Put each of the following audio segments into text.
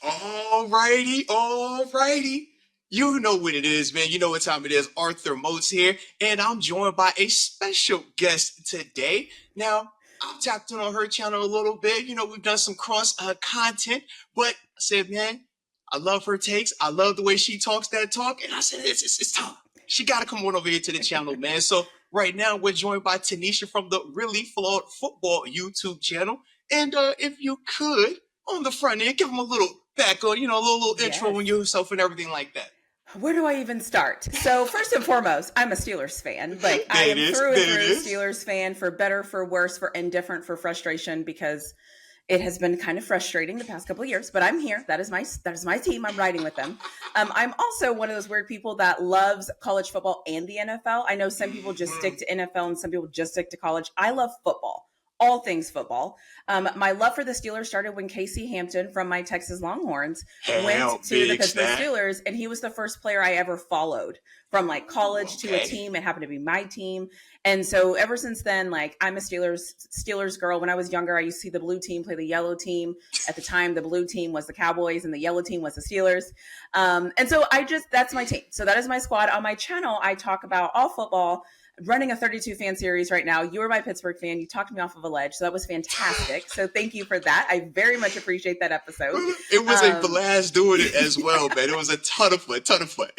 All righty, all righty. You know what it is, man. You know what time it is. Arthur Moats here, and I'm joined by a special guest today. Now, I've tapped in on her channel a little bit. You know, we've done some cross content, but I said, man, I love her takes. I love the way she talks that talk, and I said, it's time. She got to come on over here to the channel, man. So right now, we're joined by TaNeisha from the Really Flawed Football YouTube channel. And if you could, on the front end, give them a little back on, you know, a little intro on yourself and everything like that. Where do I even start? So first and foremost, I'm a Steelers fan. Like I am through and through a Steelers fan, for better, for worse, for indifferent, for frustration, because it has been kind of frustrating the past couple of years. But I'm here. That is my team. I'm riding with them. I'm also one of those weird people that loves college football and the NFL. I know some people just stick to NFL and some people just stick to college. I love football. All things football. My love for the Steelers started when Casey Hampton from my Texas Longhorns went to the Pittsburgh Steelers, and he was the first player I ever followed from like college to a team. It happened to be my team. And so ever since then, like I'm a Steelers girl. When I was younger, I used to see the blue team play the yellow team. At the time, the blue team was the Cowboys and the yellow team was the Steelers. And so that's my team. So that is my squad. On my channel, I talk about all football. Running a 32 fan series right now. You were my Pittsburgh fan. You talked me off of a ledge. So that was fantastic. So thank you for that. I very much appreciate that episode. It was a blast doing it as well, man. It was a ton of fun.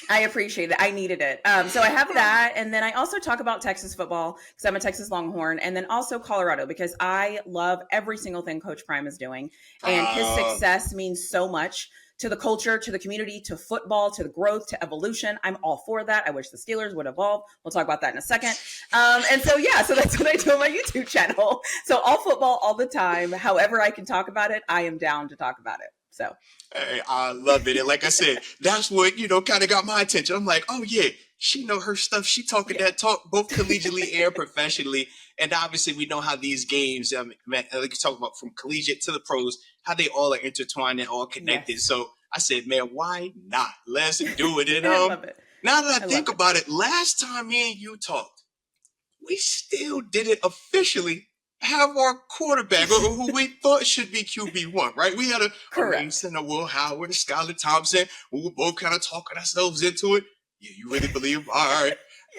I appreciate it. I needed it. So I have that. And then I also talk about Texas football because I'm a Texas Longhorn, and then also Colorado because I love every single thing Coach Prime is doing. And his success means so much to the culture, to the community, to football, to the growth, to evolution. I'm all for that. I wish the Steelers would evolve. We'll talk about that in a second. And so that's what I do on my YouTube channel. So all football all the time. However I can talk about it, I am down to talk about it. So. Hey, I love it. And like I said, that's what, kind of got my attention. I'm like, oh yeah, she know her stuff. She talking that talk both collegiately and professionally. And obviously we know how these games, like you talk about from collegiate to the pros, how they all are intertwined and all connected. Yes. So I said, man, why not? Let's do it. And I love it. Now that I think about it, last time me and you talked, we still didn't officially have our quarterback or who we thought should be QB1, right? We had a Mason, a Will Howard, a Skylar Thompson. We were both kind of talking ourselves into it. Yeah, you really believe? All right.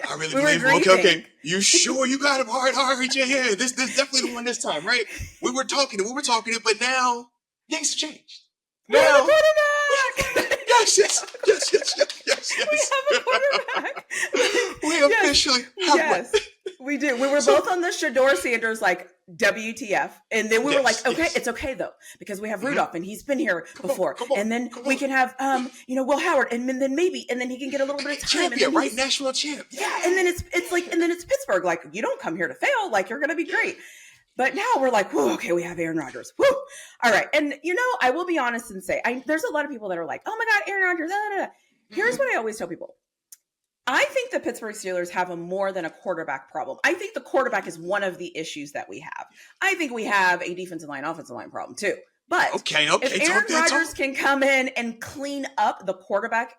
I really believe him. Okay. You sure you got him? All right, yeah. This definitely the one this time, right? We were talking it, but now things have changed. Now, we have a quarterback. Yes. We have a quarterback. We officially have one. We do. We were both on the Shador Sanders, like, WTF. And then we were like, okay, it's okay, though, because we have Rudolph, and he's been here before. And then we can have, Will Howard, and then maybe, and then he can get a little bit of time. Champion, right? National champ. Yeah, and then it's Pittsburgh. Like, you don't come here to fail. Like, you're going to be great. But now we're like, whoa, okay, we have Aaron Rodgers. Whoa. All right. And, I will be honest and say, there's a lot of people that are like, oh, my God, Aaron Rodgers. Here's what I always tell people. I think the Pittsburgh Steelers have a more than a quarterback problem. I think the quarterback is one of the issues that we have. I think we have a defensive line, offensive line problem too. But if Aaron Rodgers can come in and clean up the quarterback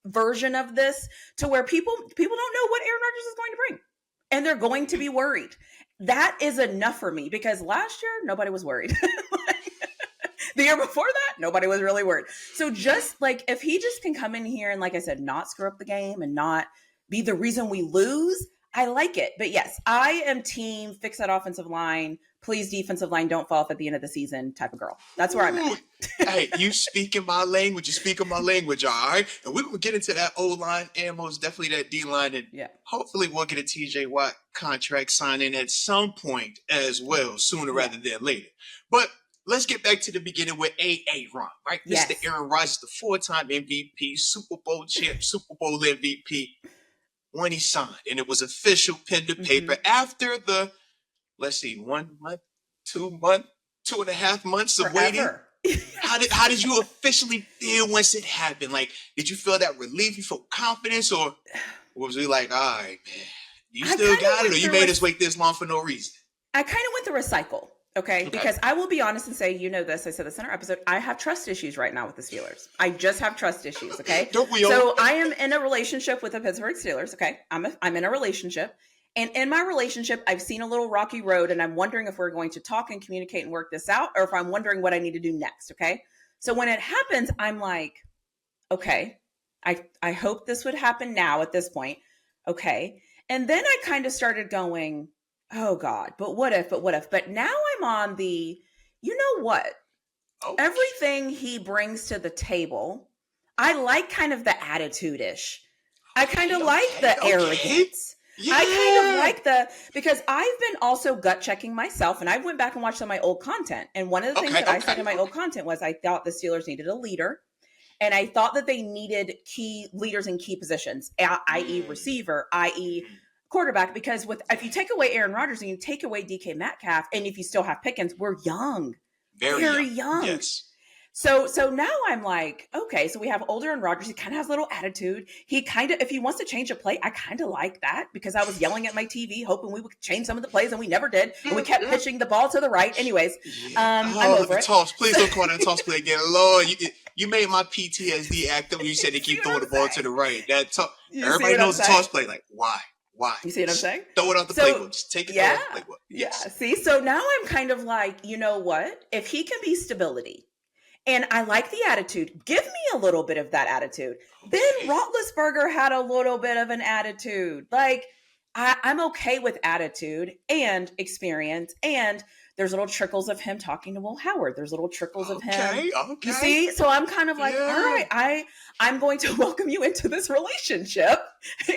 version of this to where people don't know what Aaron Rodgers is going to bring, and they're going to be worried. That is enough for me, because last year, nobody was worried. The year before that, nobody was really worried. So just like, if he just can come in here and, like I said, not screw up the game and not be the reason we lose, I like it. But yes, I am team fix that offensive line. Please, defensive line, don't fall off at the end of the season type of girl. That's where I'm at. Hey, you speaking my language. You speaking my language, all right? And we're going to get into that O-line and most definitely that D-line. And hopefully we'll get a TJ Watt contract signing at some point as well, sooner rather than later. But let's get back to the beginning with Aaron, right? This is the Aaron Rodgers, the 4-time MVP, Super Bowl champ, Super Bowl MVP, when he signed. And it was official pen to paper after the, 1 month, 2 month, 2.5 months of waiting. How did you officially feel once it happened? Like, did you feel that relief? You feel confidence? Or was it like, all right, man, you still got it? Or you made us wait this long for no reason? I kind of went through a cycle. Okay, because I will be honest and say, this, I said this in our episode, I have trust issues right now with the Steelers. I just have trust issues, okay? Don't we all? So I am in a relationship with the Pittsburgh Steelers, okay? I'm in a relationship. And in my relationship, I've seen a little rocky road, and I'm wondering if we're going to talk and communicate and work this out, or if I'm wondering what I need to do next, okay? So when it happens, I'm like, okay, I hope this would happen now at this point. Okay. And then I kind of started going, oh God, but what if? But now I'm on the, you know what? Oh. Everything he brings to the table, I like kind of the attitude-ish. I kind of like the arrogance. Yeah. I kind of like because I've been also gut checking myself, and I went back and watched some of my old content. And one of the things that I said in my old content was I thought the Steelers needed a leader. And I thought that they needed key leaders in key positions, i.e. receiver, i.e. quarterback, because if you take away Aaron Rodgers and you take away DK Metcalf, and if you still have Pickens, we're young. Very young. Yes. So now I'm like, okay, so we have older Aaron Rodgers. He kind of has a little attitude. He kind of, if he wants to change a play, I kind of like that because I was yelling at my TV, hoping we would change some of the plays, and we never did. And we kept pitching the ball to the right. Anyways, I'm over it. Toss. Please don't call that toss play again. Lord, you made my PTSD active when you said they keep throwing the ball to the right. Everybody knows the toss play. Like, why? You see what I'm saying? Throw it out the playbook. Just take it out the playbook. Yes. Yeah. See, so now I'm kind of like, you know what? If he can be stability, and I like the attitude, give me a little bit of that attitude. Okay. Ben Roethlisberger had a little bit of an attitude. Like, I'm okay with attitude and experience, and there's little trickles of him talking to Will Howard. There's little trickles of him. Okay. You see? So I'm kind of like, all right, I'm going to welcome you into this relationship,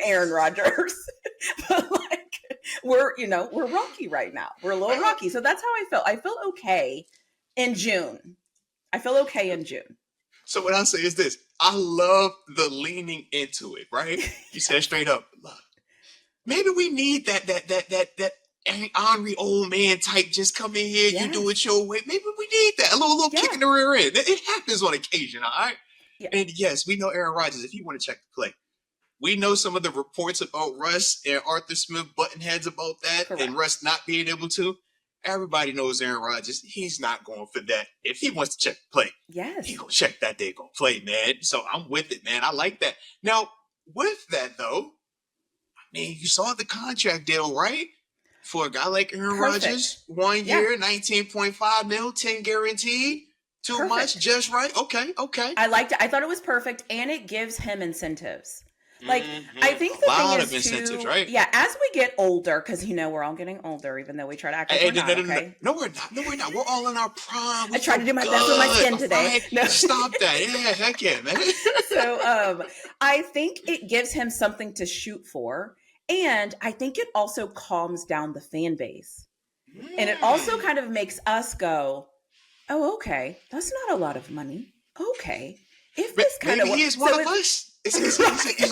Aaron Rodgers. But like, we're rocky right now. We're a little rocky. So that's how I felt. I felt okay in June. So what I'll say is this. I love the leaning into it, right? You said straight up, look, maybe we need that Henry old man type just come in here, you do it your way. Maybe we need that. A little kick in the rear end. It happens on occasion, all right? Yeah. And yes, we know Aaron Rodgers, if you want to check the play. We know some of the reports about Russ and Arthur Smith butting heads about that. Correct. And Russ not being able to. Everybody knows Aaron Rodgers. He's not going for that. If he wants to check the play, he's going to check that day going to play, man. So I'm with it, man. I like that. Now, with that, though, I mean, you saw the contract deal, right? For a guy like Aaron Rodgers, 1 year, $19.5 million, 10 guaranteed. Too much, just right. Okay. I liked it. I thought it was perfect, and it gives him incentives. Like, I think the thing is, incentives, right? Yeah, as we get older, because, we're all getting older, even though we try to act like we're not, okay? No, we're not. We're all in our prime. I tried to do my best with my skin today. Right? No. Stop that. Yeah, heck yeah, man. So, I think it gives him something to shoot for, and I think it also calms down the fan base. And it also kind of makes us go, oh, okay, that's not a lot of money. Okay. If this kind maybe he is one of us. He's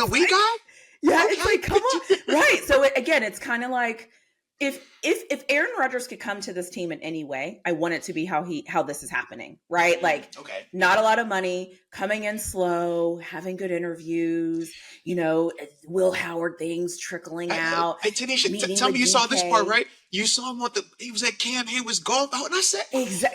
a weak guy? Yeah, okay. It's like, come on. Right. So again, it's kind of like if Aaron Rodgers could come to this team in any way, I want it to be how this is happening, right? Like, not a lot of money, coming in slow, having good interviews, Will Howard things trickling out. Hey, TaNeisha, tell me you saw this part, right? You saw him he was at Cam Hayward's golf out, and I said,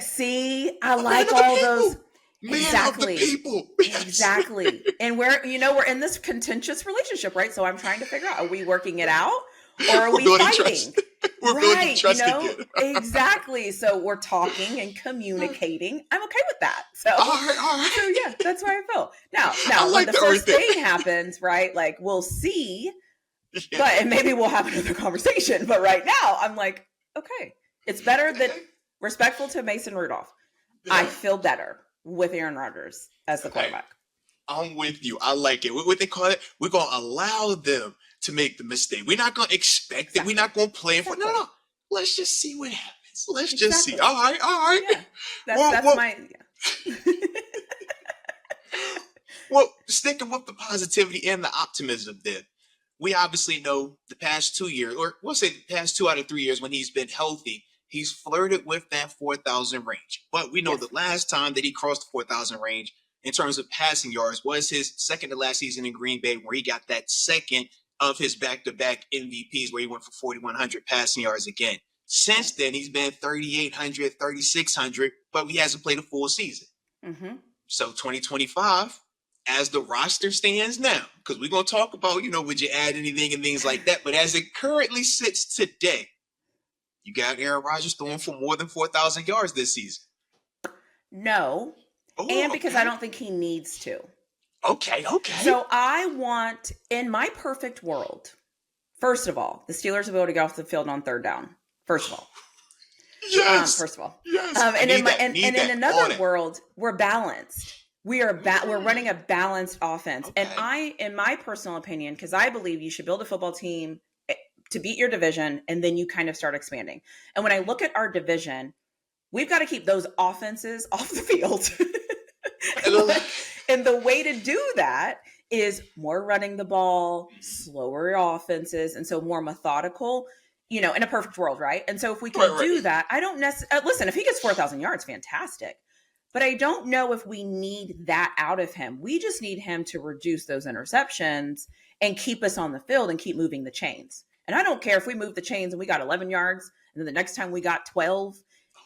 see, I like all those. Man exactly. Of the people. Yes. Exactly. And we're in this contentious relationship, right? So I'm trying to figure out, are we working it out or are we fighting? We're building trust again. Exactly. So we're talking and communicating. I'm okay with that. So, all right. So yeah, that's why I felt. Now when the first thing happens, right? Like, we'll see, and maybe we'll have another conversation. But right now I'm like, okay, it's better than respectful to Mason Rudolph. Yeah. I feel better with Aaron Rodgers as the quarterback. I'm with you. I like it. What they call it? We're going to allow them to make the mistake. We're not going to expect it. We're not going to plan for it. No. Let's just see what happens. Let's just see. All right. Yeah. That's my... Yeah. Well, sticking with the positivity and the optimism then, we obviously know the past 2 years, or we'll say the past 2 out of 3 years when he's been healthy, he's flirted with that 4,000 range. But we know the last time that he crossed the 4,000 range in terms of passing yards was his second to last season in Green Bay, where he got that second of his back-to-back MVPs, where he went for 4,100 passing yards again. Since then, he's been 3,800, 3,600, but he hasn't played a full season. Mm-hmm. So 2025, as the roster stands now, because we're going to talk about, would you add anything and things like that, but as it currently sits today, you got Aaron Rodgers throwing for more than 4,000 yards this season. No. and because I don't think he needs to. Okay. So I want, in my perfect world, first of all, the Steelers will be able to get off the field on third down. First of all. Yes. And in another world, we're balanced. We're running a balanced offense. Okay. And in my personal opinion, because I believe you should build a football team to beat your division, and then you kind of start expanding. And when I look at our division, we've got to keep those offenses off the field. And the way to do that is more running the ball, slower offenses, and so more methodical, in a perfect world, right? And so if we can do that, I don't necessarily, listen, if he gets 4,000 yards, fantastic. But I don't know if we need that out of him. We just need him to reduce those interceptions and keep us on the field and keep moving the chains. And I don't care if we move the chains and we got 11 yards, and then the next time we got 12.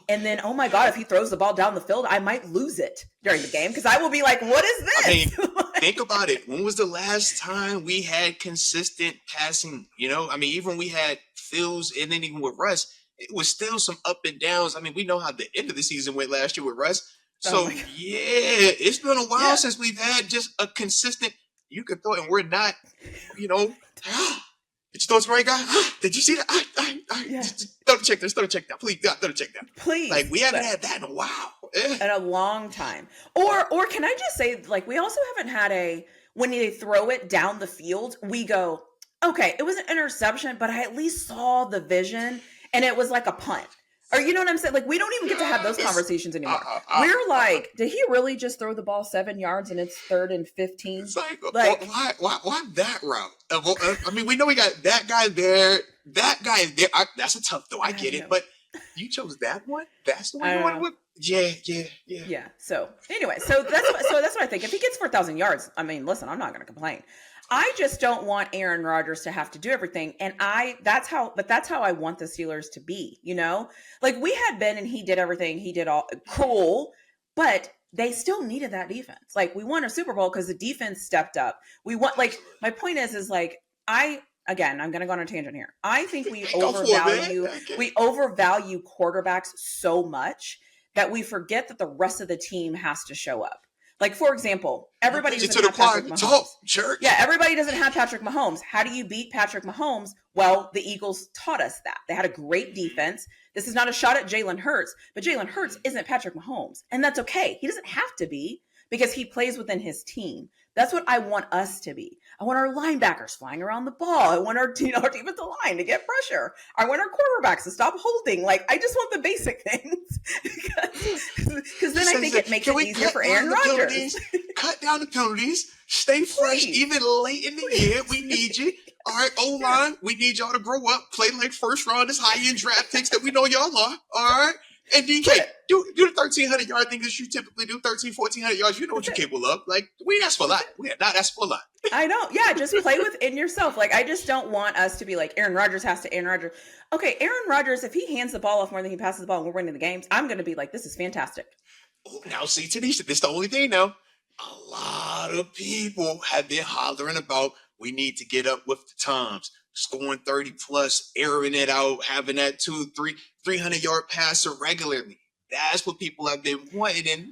And then, oh my God, if he throws the ball down the field, I might lose it during the game because I will be like, what is this? I mean, think about it. When was the last time we had consistent passing? Even we had Fields, and then even with Russ, it was still some up and downs. I mean, we know how the end of the season went last year with Russ. So, it's been a while since we've had just a consistent, you could throw it, and we're not, did you throw it to the right guy? Did you see that? Throw the check down. Please, throw the check down. Please. Like, we haven't had that in a while. In a long time. Or can I just say, like, we also haven't had when they throw it down the field, we go, okay, it was an interception, but I at least saw the vision, and it was like a punt. Or you know what I'm saying? Like, we don't even get to have those conversations anymore. We're like, did he really just throw the ball 7 yards and it's 3rd and 15? It's like why that route? We know we got that guy there. That guy is there. That's a tough though. I get it. But you chose that one? That's the one you wanted with? Yeah. So anyway, so that's what I think. If he gets 4,000 yards, listen, I'm not going to complain. I just don't want Aaron Rodgers to have to do everything. And that's how I want the Steelers to be, Like, we had Ben and he did everything. He did all cool, but they still needed that defense. Like, we won a Super Bowl because the defense stepped up. We want, like, my point is like, I'm going to go on a tangent here. I think we overvalue quarterbacks so much that we forget that the rest of the team has to show up. Like, for example, everybody doesn't have Patrick Mahomes. Yeah, everybody doesn't have Patrick Mahomes. How do you beat Patrick Mahomes? Well, the Eagles taught us that. They had a great defense. This is not a shot at Jalen Hurts, but Jalen Hurts isn't Patrick Mahomes. And that's okay. He doesn't have to be because he plays within his team. That's what I want us to be. I want our linebackers flying around the ball. I want our defensive line to get pressure. I want our quarterbacks to stop holding. Like, I just want the basic things because then I think it makes it easier for Aaron Rodgers. Cut down the penalties. Stay fresh, even late in the year. We need you. All right, O-line, we need y'all to grow up, play like first rounders, high-end draft picks that we know y'all are. All right? And DK, do the 1,300-yard thing that you typically do, 1,400 yards. You know what you're capable of. Like, we ask for a lot. We are not asked for a lot. I know. Yeah, just play within yourself. Like, I just don't want us to be like, Aaron Rodgers has to Aaron Rodgers. Okay, Aaron Rodgers, if he hands the ball off more than he passes the ball and we're winning the games, I'm going to be like, this is fantastic. Oh, now, see, TaNeisha, this is the only thing now. A lot of people have been hollering about we need to get up with the times. Scoring 30 plus, airing it out, having that 300-yard passer regularly. That's what people have been wanting and,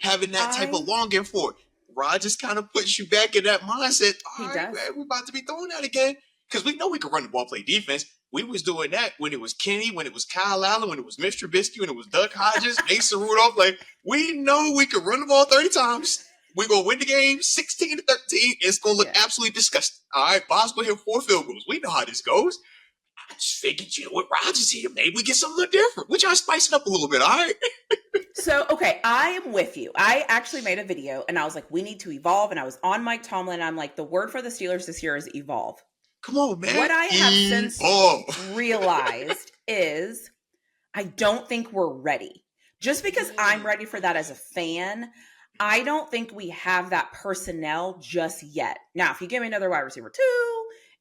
having that type of longing for. Rodgers kind of puts you back in that mindset. All right, man, we're about to be throwing that again. Because we know we can run the ball, play defense. We was doing that when it was Kenny, when it was Kyle Allen, when it was Mr. Trubisky, when it was Duck Hodges, Mason Rudolph. Like, we know we can run the ball 30 times. We're going to win the game 16-13. It's going to look absolutely disgusting. All right, Bob's going to hit 4 field goals. We know how this goes. I just figured, with Rodgers here, maybe we get something a little different. We try to spice it up a little bit, all right? So, okay, I am with you. I actually made a video, and I was like, we need to evolve. And I was on Mike Tomlin, and I'm like, the word for the Steelers this year is evolve. Come on, man. What I have since realized is I don't think we're ready. Just because I'm ready for that as a fan, I don't think we have that personnel just yet. Now, if you give me another wide receiver 2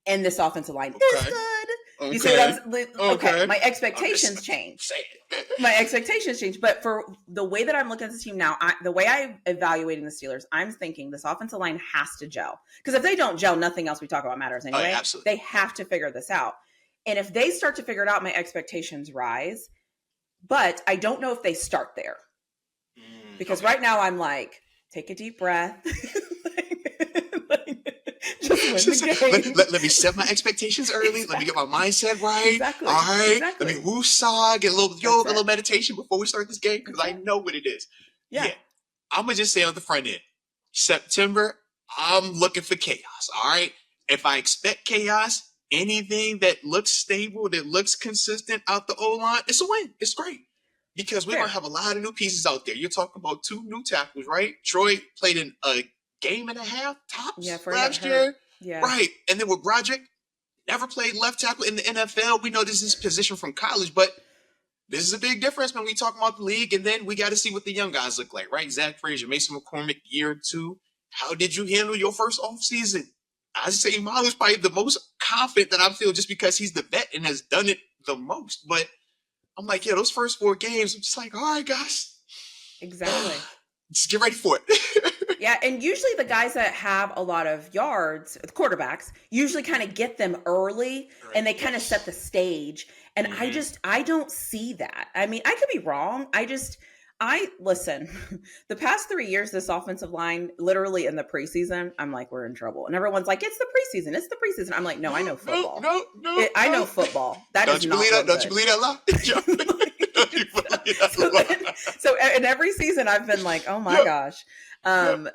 and this offensive line is good, you see what I'm saying? Okay, my expectations change. My expectations change. But for the way that I'm looking at this team now, the way I'm evaluating the Steelers, I'm thinking this offensive line has to gel. Because if they don't gel, nothing else we talk about matters anyway. Oh, absolutely. They have to figure this out. And if they start to figure it out, my expectations rise. But I don't know if they start there. Because right now I'm like, take a deep breath. Let me set my expectations early. Exactly. Let me get my mindset right. Exactly. All right. Let me woosah, get a little yoga, a little meditation before we start this game because I know what it is. Yeah. I'm going to just say on the front end, September, I'm looking for chaos. All right. If I expect chaos, anything that looks stable, that looks consistent out the O-line, it's a win. It's great. Because we're going to have a lot of new pieces out there. You're talking about 2 new tackles, right? Troy played in a game and a half tops last year. Yeah. Right. And then with Broderick, never played left tackle in the NFL. We know this is position from college, but this is a big difference when we talk about the league. And then we got to see what the young guys look like, right? Zach Frazier, Mason McCormick, year 2. How did you handle your first offseason? I say Miles is probably the most confident that I feel just because he's the vet and has done it the most. But I'm like, those first 4 games, I'm just like, all right, guys. Exactly. Just get ready for it. Yeah, and usually the guys that have a lot of yards, the quarterbacks, usually kind of get them early and they kind of set the stage. And I don't see that. I mean, I could be wrong. Listen, the past 3 years, this offensive line, literally in the preseason, I'm like, we're in trouble. And everyone's like, it's the preseason. It's the preseason. I'm like, no, I know football. I know football. Don't you believe that lie? So in every season I've been like, oh my gosh.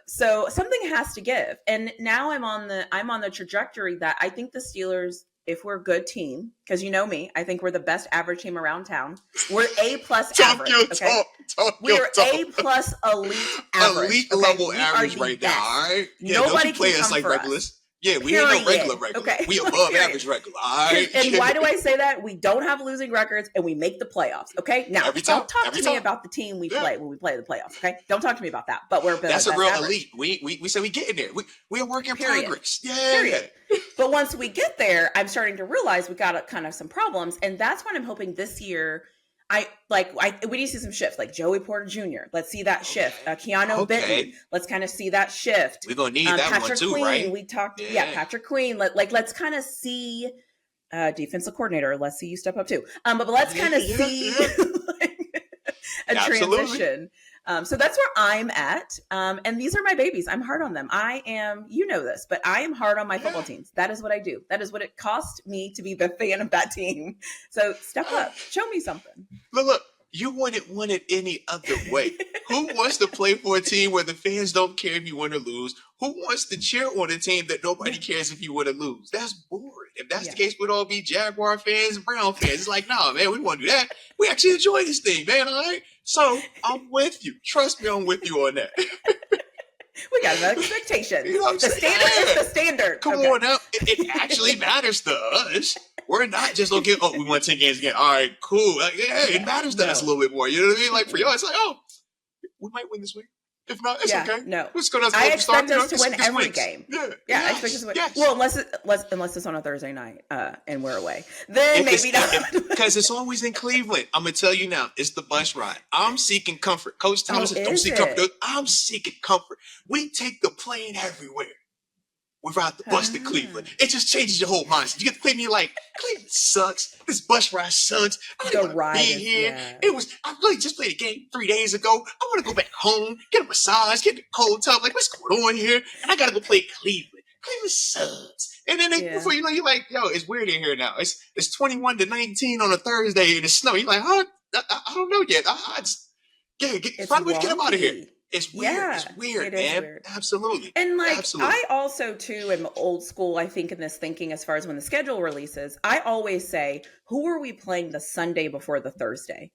So something has to give. And now I'm on the trajectory that I think the Steelers, if we're a good team, because you know me, I think we're the best average team around town. We're A+ average. Okay? We're A+ elite average. Elite level average right now. All right. Nobody play can us come like for regulars. us. Yeah, we ain't no regular. Okay. We above average regular. All right. And why do I say that? We don't have losing records and we make the playoffs. Okay. Now, don't talk to me about the team we play when we play the playoffs. Okay. Don't talk to me about that. But that's a real average. elite. We say we get in there. We are working progress. Yeah. Period. But once we get there, I'm starting to realize we got kind of some problems. And that's what I'm hoping this year. We need to see some shifts, like Joey Porter Jr. Let's see that shift. Keanu Benton. Let's kind of see that shift. We're gonna need that Patrick one too, Queen, right? We talked, Patrick Queen. Let's kind of see defensive coordinator. Let's see you step up too. But let's kind of see a transition. So that's where I'm at. And these are my babies. I'm hard on them. I am, you know this, but I am hard on my football teams. That is what I do. That is what it cost me to be the fan of that team. So step up. Show me something. Look, you wouldn't want it any other way. Who wants to play for a team where the fans don't care if you win or lose? Who wants to cheer on a team that nobody cares if you win or lose? That's boring. If that's the case, we'd all be Jaguar fans and Brown fans. It's like, nah, man, we want to do that. We actually enjoy this thing, man, all right? So I'm with you. Trust me, I'm with you on that. We got an expectation. You know what I'm saying? Standard is the standard. Come on now. It actually matters to us. We're not just looking, we won 10 games again. All right, cool. Like, it matters to us a little bit more. You know what I mean? Like for y'all, it's like, we might win this week. If not, it's okay. No. I expect us to win every game. Yeah. I expect us to win. Yes. Well, unless it's on a Thursday night and we're away. Then maybe not. Because it's always in Cleveland. I'm going to tell you now, it's the bus ride. I'm seeking comfort. Coach Thomas says, don't seek comfort. I'm seeking comfort. We take the plane everywhere. We ride the bus to Cleveland. It just changes your whole mindset. You get to Cleveland, you're like, Cleveland sucks. This bus ride sucks. I don't want to be here. I really just played a game 3 days ago. I want to go back home, get a massage, get in the cold tub. Like, what's going on here? And I got to go play Cleveland. Cleveland sucks. And then before you know, you're like, it's weird in here now. It's 21-19 on a Thursday and it's snow. You're like, I don't know yet. Find a way to get them out of here. It's weird. It's weird, man. Weird. Absolutely. And I also too am old school, I think, in this thinking as far as when the schedule releases. I always say, who are we playing the Sunday before the Thursday?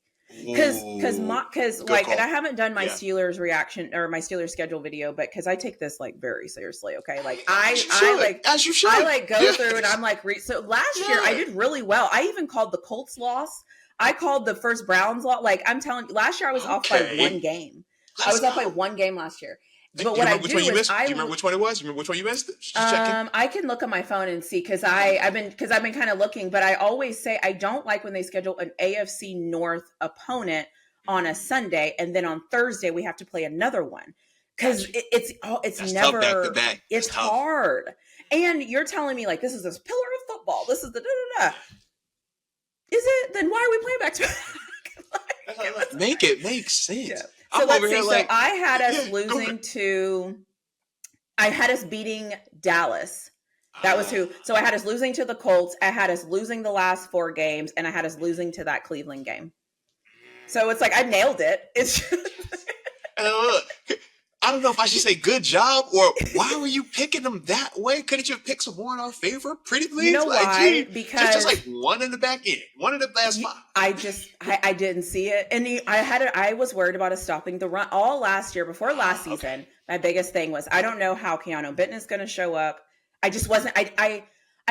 Because and I haven't done my Steelers reaction or my Steelers schedule video, but because I take this very seriously. Okay. As you should. I go through and I'm like, so last year I did really well. I even called the Colts loss. I called the first Browns loss. Like I'm telling you, last year I was off by 1 game. I was up by 1 game last year. But what I do is do you remember which one it was? You remember which one you missed? I can look on my phone and see because I've been kind of looking, but I always say I don't like when they schedule an AFC North opponent on a Sunday and then on Thursday we have to play another one because it's never tough back to back. It's hard. And you're telling me like this is this pillar of football. This is the da. Is it? Then why are we playing back to back? Make it make sense. Yeah. So let's see. So I had us I had us beating Dallas. That was who. So I had us losing to the Colts. I had us losing the last 4 games, and I had us losing to that Cleveland game. So it's like I nailed it. It's just... I don't know if I should say good job or why were you picking them that way? Couldn't you have picked some more in our favor? Pretty please? You know why? Because just like one in the back end, one in the last 5. I didn't see it. And I was worried about us stopping the run all last year before last season. Okay. My biggest thing was, I don't know how Keanu Benton is going to show up. I just wasn't, I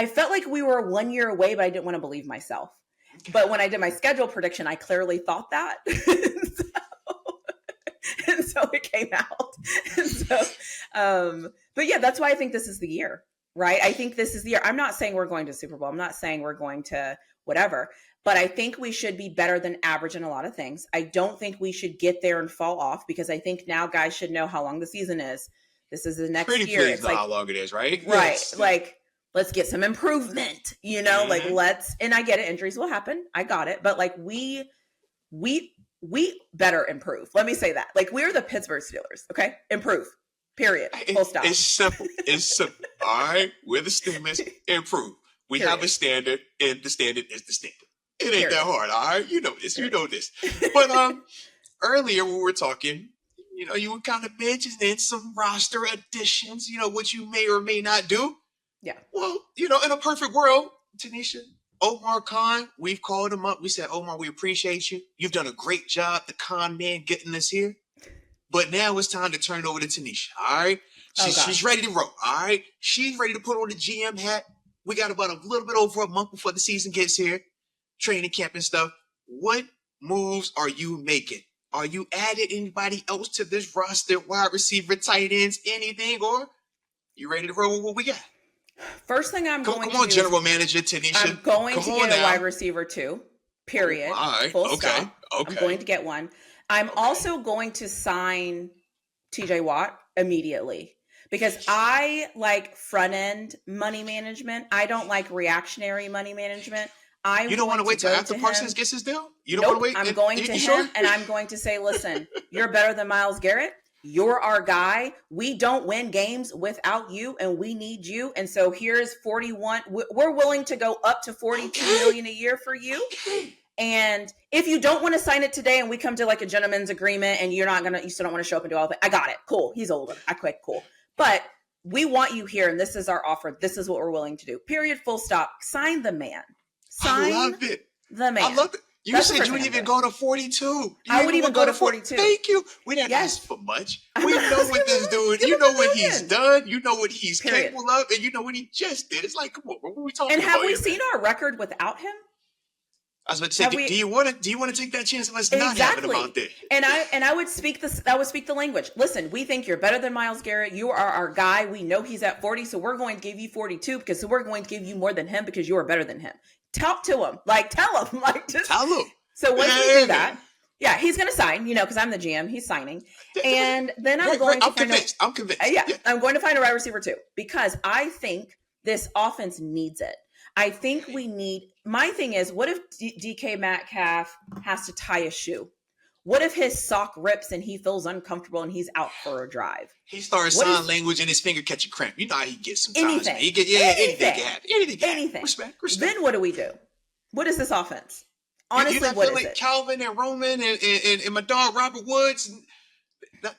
felt like we were 1 year away, but I didn't want to believe myself. But when I did my schedule prediction, I clearly thought that. And so it came out. And so, but yeah, that's why I think this is the year, right? I think this is the year. I'm not saying we're going to Super Bowl. I'm not saying we're going to whatever, but I think we should be better than average in a lot of things. I don't think we should get there and fall off, because I think now guys should know how long the season is. This is the next year. It's like how long it is, right? Right. Yes. Like, let's get some improvement, like and I get it. Injuries will happen. I got it. But like we better improve. Let me say that. Like, we're the Pittsburgh Steelers. Okay. Improve. Period. Full stop. It's simple. It's simple. All right. We're the Steelers. Improve. We have a standard, and the standard is the standard. It ain't that hard. All right. You know this. You know this. But earlier when we were talking, you were kind of mentioning some roster additions, what you may or may not do. Yeah. Well, in a perfect world, TaNeisha, Omar Khan, we've called him up. We said, Omar, we appreciate you. You've done a great job, the con man, getting us here. But now it's time to turn it over to TaNeisha, all right? She's ready to roll, all right? She's ready to put on the GM hat. We got about a little bit over a month before the season gets here, training camp and stuff. What moves are you making? Are you adding anybody else to this roster, wide receiver, tight ends, anything, or you ready to roll with what we got? First thing I'm going to do. Come on, General Manager TaNeisha. I'm going to get a wide receiver too. Period. All right. Full Okay. stop. Okay. I'm going to get one. I'm also going to sign TJ Watt immediately, because I like front end money management. I don't like reactionary money management. You don't want to wait till after Parsons gets his deal? You don't want to wait? I'm going to him and I'm going to say, listen, you're better than Myles Garrett. You're our guy. We don't win games without you, and we need you. And so here's 41. We're willing to go up to 42 million a year for you. And if you don't want to sign it today and we come to like a gentleman's agreement and you still don't want to show up and do all that, I got it. Cool. He's older. I quit. Cool. But we want you here, and this is our offer. This is what we're willing to do. Period. Full stop. Sign the man. I love it. The man. I love it. You said you would even go to 42. I would even go to 42. Thank you. We didn't ask for much. We know what this dude, you know what he's done. You know what he's capable of, and you know what he just did. It's like, come on, what are we talking about? And have we seen our record without him? I was about to say, do you want to take that chance? Let's not have it about that. And I would speak the language. Listen, we think you're better than Myles Garrett. You are our guy. We know he's at 40, so we're going to give you 42 because we're going to give you more than him because you are better than him. Talk to him. Tell him. Tell him. So once we do that, yeah, he's going to sign, because I'm the GM. He's signing. And then I'm convinced. I'm convinced. I'm going to find a wide receiver too, because I think this offense needs it. I think my thing is, what if DK Metcalf has to tie a shoe? What if his sock rips and he feels uncomfortable and he's out for a drive? He starts sign language and his finger catch a cramp. You know how he gets sometimes. Anything can happen. Anything. Respect. Then what do we do? What is this offense? Honestly, what is it? You're not feeling Calvin and Roman and my dog Robert Woods. That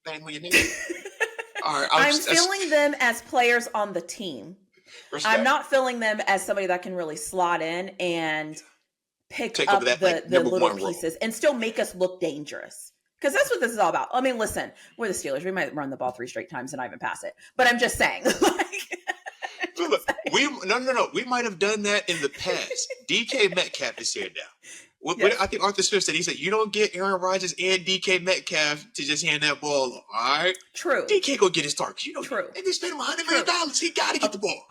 ain't who your name is. All right, I'm feeling them as players on the team. Respect. I'm not feeling them as somebody that can really slot in and pick up the little pieces and still make us look dangerous. Because that's what this is all about. I mean, listen, we're the Steelers. We might run the ball 3 straight times and not even pass it. But I'm just saying. No. We might have done that in the past. DK Metcalf is here now. Yes. I think Arthur Smith said, you don't get Aaron Rodgers and DK Metcalf to just hand that ball off, all right? True. DK go get his targets. True. And they spent him $100 million. He got to get the ball.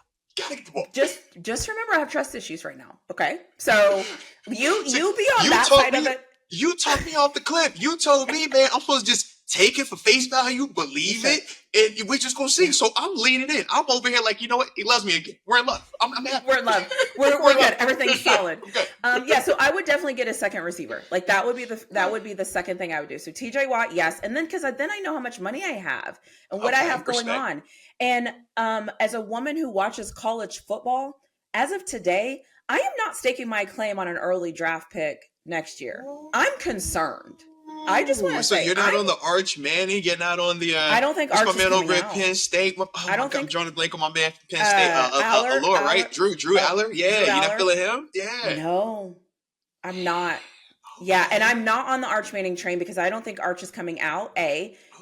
Just remember, I have trust issues right now. Okay, so you be on that side of it. You talked me off the cliff. You told me, man, I'm supposed to just take it for face value, believe it, and we're just gonna see. So I'm leaning in. I'm over here like, you know what? He loves me again. We're in love. I'm happy. We're in love. We're good. Everything's solid. Yeah. So I would definitely get a second receiver. Like that would be the second thing I would do. So TJ Watt, yes, and then because then I know how much money I have and what I have going on. And as a woman who watches college football, as of today, I am not staking my claim on an early draft pick next year. I'm concerned. I just want to say, so you're not on the Arch Manning. You're not on the. I don't think Arch is coming over at Penn State. I don't think I'm drawing a blank on my man from Penn State. Allure, right? Drew Aller. Yeah, you're not feeling him. Yeah. No, I'm not. Yeah, and I'm not on the Arch Manning train because I don't think Arch is coming out.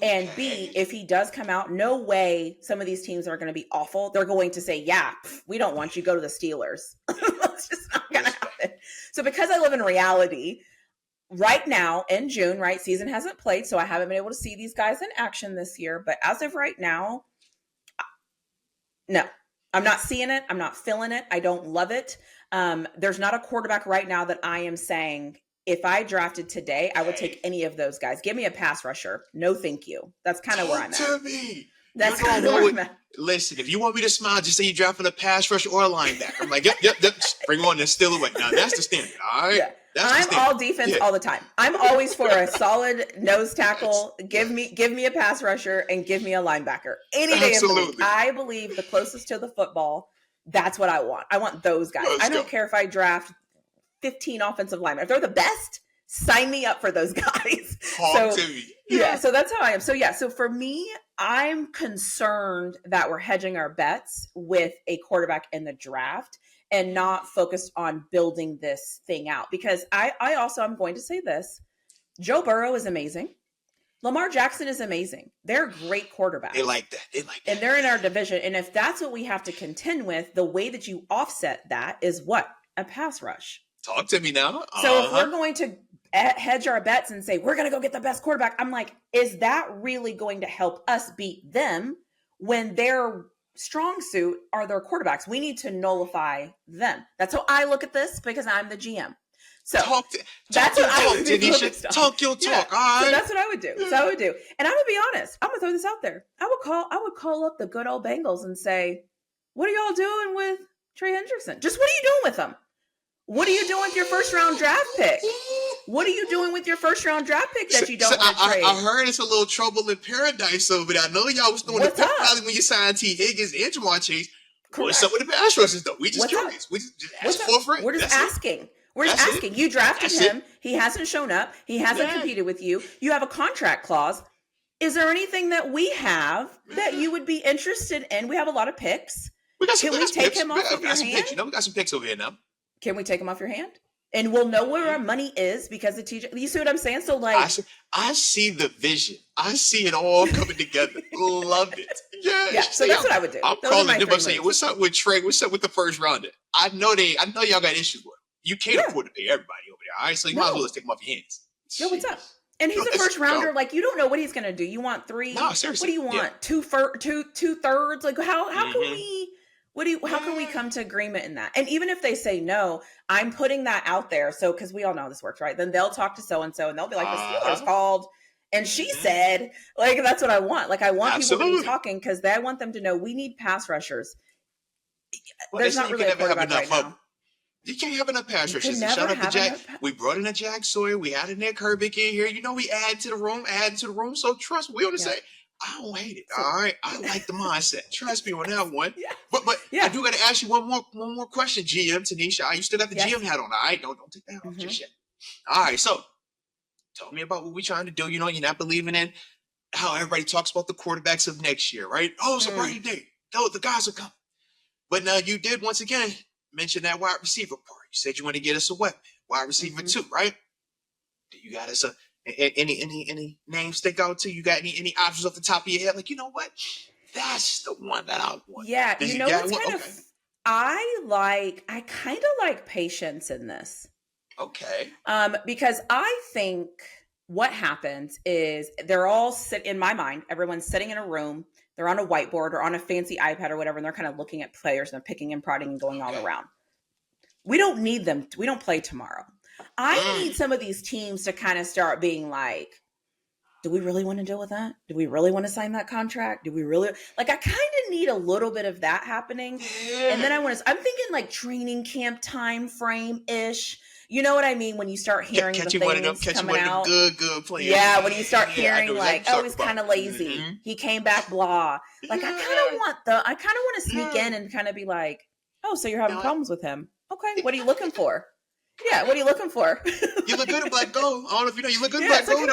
And B, if he does come out, no way some of these teams are going to be awful. They're going to say, yeah, we don't want you, go to the Steelers. That's just not going to happen. So because I live in reality, right now in June, right, season hasn't played, so I haven't been able to see these guys in action this year. But as of right now, no, I'm not seeing it. I'm not feeling it. I don't love it. There's not a quarterback right now that I am saying, if I drafted today, I would take any of those guys. Give me a pass rusher. No, thank you. That's kind of where I'm at. That's kind of where I'm at. Listen, if you want me to smile, just say you're drafting a pass rusher or a linebacker. I'm like, yep. Bring on and steal away. Now, that's the standard, all right? Yeah. I'm all defense all the time. I'm always for a solid nose tackle. Give me a pass rusher and give me a linebacker. Any day of the week. I believe the closest to the football, that's what I want. I want those guys. I don't care if I draft 15 offensive linemen. If they're the best, sign me up for those guys. Talk to me. Yeah, so that's how I am. So for me, I'm concerned that we're hedging our bets with a quarterback in the draft and not focused on building this thing out. Because I also, I'm going to say this, Joe Burrow is amazing. Lamar Jackson is amazing. They're great quarterbacks. They like that. And they're in our division. And if that's what we have to contend with, the way that you offset that is what? A pass rush. Talk to me now. So if we're going to hedge our bets and say, we're going to go get the best quarterback, I'm like, is that really going to help us beat them when their strong suit are their quarterbacks? We need to nullify them. That's how I look at this because I'm the GM. So that's what I would do. TaNeisha, talk your talk. Yeah. All right. So that's what I would do. And I'm going to be honest. I'm going to throw this out there. I would call up the good old Bengals and say, what are y'all doing with Trey Hendrickson? Just what are you doing with him? What are you doing with your first round draft pick? What are you doing with your first round draft pick that you don't want to trade? I heard it's a little trouble in paradise over there. I know y'all was doing it probably when you signed T. Higgins and Jamar Chase. What's up with the pass rushes though? We just curious. We just ask for a friend. We're just asking. We're just asking. You drafted him. He hasn't shown up. He hasn't competed with you. You have a contract clause. Is there anything that we have that you would be interested in? We have a lot of picks. Can we take him off of your hand? We got some picks over here now. Can we take him off your hand? And we'll know where our money is because the TJ. You see what I'm saying? So like, I see the vision. I see it all coming together. Love it. Yeah. So that's what I would do. I'm calling them. I'm saying, what's up with Trey? What's up with the first rounder? I know y'all got issues with him. You can't afford to pay everybody over there. All right, so you might as well just take him off your hands. Yo, what's up? And he's a first rounder. Like you don't know what he's gonna do. You want 3? No, seriously. What do you want? 2/3? Like how can we? How can we come to agreement in that? And even if they say no, I'm putting that out there. So, because we all know how this works, right? Then they'll talk to so-and-so and they'll be like, the Steelers called and she said, like, that's what I want. Like, I want people to be talking because I want them to know we need pass rushers. There's not really a quarterback right now. You can't have enough pass rushers. Shout out to Jack. We brought in a Jack Sawyer. We had a Nick Herbig in here. You know, we add to the room. So trust me, we want to say, I don't hate it. All right. I like the mindset. Trust me on that one. Yeah. But I do got to ask you one more question, GM TaNeisha. You still have the GM hat on. All right. Don't take that off just yet. All right. So tell me about what we're trying to do. You know, you're not believing in how everybody talks about the quarterbacks of next year, right? Oh, it's a bright day. Oh, the guys are coming. But now you did once again mention that wide receiver part. You said you want to get us a weapon. Wide receiver 2, right? Do you got us any names stick out to you? You got any options off the top of your head? Like, you know what? That's the one that I want. Yeah, you know what's kind of I kind of like patience in this. Okay. Because I think what happens is they're all in my mind, everyone's sitting in a room, they're on a whiteboard or on a fancy iPad or whatever, and they're kind of looking at players and they're picking and prodding and going all around. We don't need them. We don't play tomorrow. I need some of these teams to kind of start being like, do we really want to deal with that? Do we really want to sign that contract? Do we really like? I kind of need a little bit of that happening, and then I'm thinking like training camp time frame ish. You know what I mean? When you start hearing the things coming out, good players. Yeah, when you start hearing like, oh, he's kind of lazy. Mm-hmm. He came back, blah. Like I kind of want to sneak in and kind of be like, oh, so you're having problems with him? Okay, what are you looking for? Yeah, what are you looking for? You look good in black gold. I don't know if you know, you look good in black gold.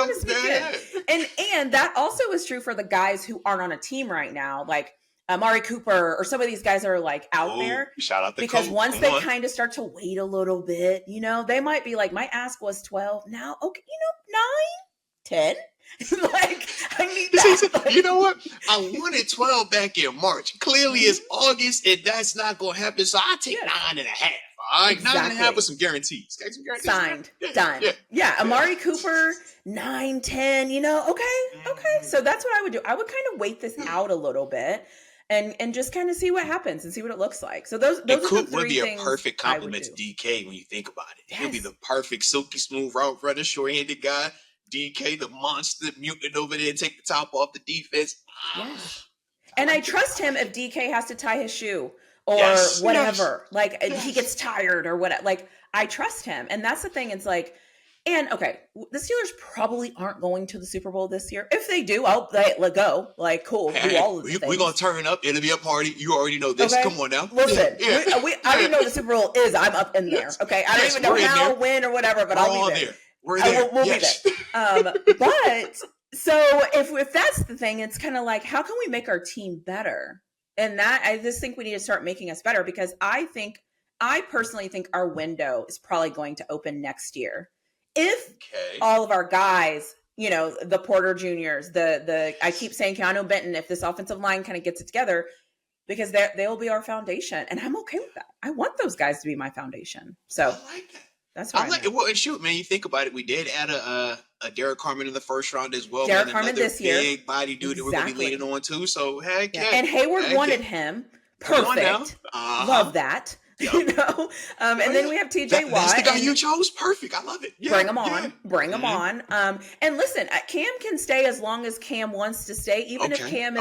And that also is true for the guys who aren't on a team right now, like Amari Cooper or some of these guys that are like out there. Shout out because once they kind of start to wait a little bit, you know, they might be like, my ask was 12. Now, okay, 9, 10. Like, I need that. You know what? I wanted 12 back in March. Clearly, it's August, and that's not going to happen. So I take 9.5. All right, exactly. 9.5 with some guarantees. Signed, done. Yeah, Amari Cooper, 9, 10. Okay. So that's what I would do. I would kind of wait this out a little bit. And just kind of see what happens and see what it looks like. So those are the 3 things. Would be a perfect compliment to DK when you think about it. Yes. He'll be the perfect silky smooth route runner, short-handed guy. DK, the monster mutant over there, take the top off the defense. Yes. And I trust him if DK has to tie his shoe or whatever. Like he gets tired or whatever. Like I trust him. And that's the thing. It's like, and okay, the Steelers probably aren't going to the Super Bowl this year. If they do, I'll let go. Like, cool. Do all of the things. We're going to turn up. It'll be a party. You already know this. Okay? Come on now. Listen, I don't even know what the Super Bowl is. I'm up in there. Okay. I don't even know how, when, or whatever, but I'll be there. We're there. We'll be there. But so if that's the thing, it's kind of like, how can we make our team better? And that, I just think we need to start making us better because I personally think our window is probably going to open next year. If all of our guys, the Porter Juniors, I keep saying Keanu Benton, if this offensive line kind of gets it together, because they'll be our foundation. And I'm okay with that. I want those guys to be my foundation. So I like that. That's what I like. Well, and shoot, man, you think about it. We did add a Derek Harmon in the first round as well. Derek Harmon this year. Big body dude that we're going to be leaning on too. So, heck yeah. And Hayward wanted him. Perfect. Love that. Yep. And then we have TJ Watt. That's the guy you chose. Perfect. I love it. Yeah, bring him on. Yeah. Bring him on. And listen, Cam can stay as long as Cam wants to stay, even if Cam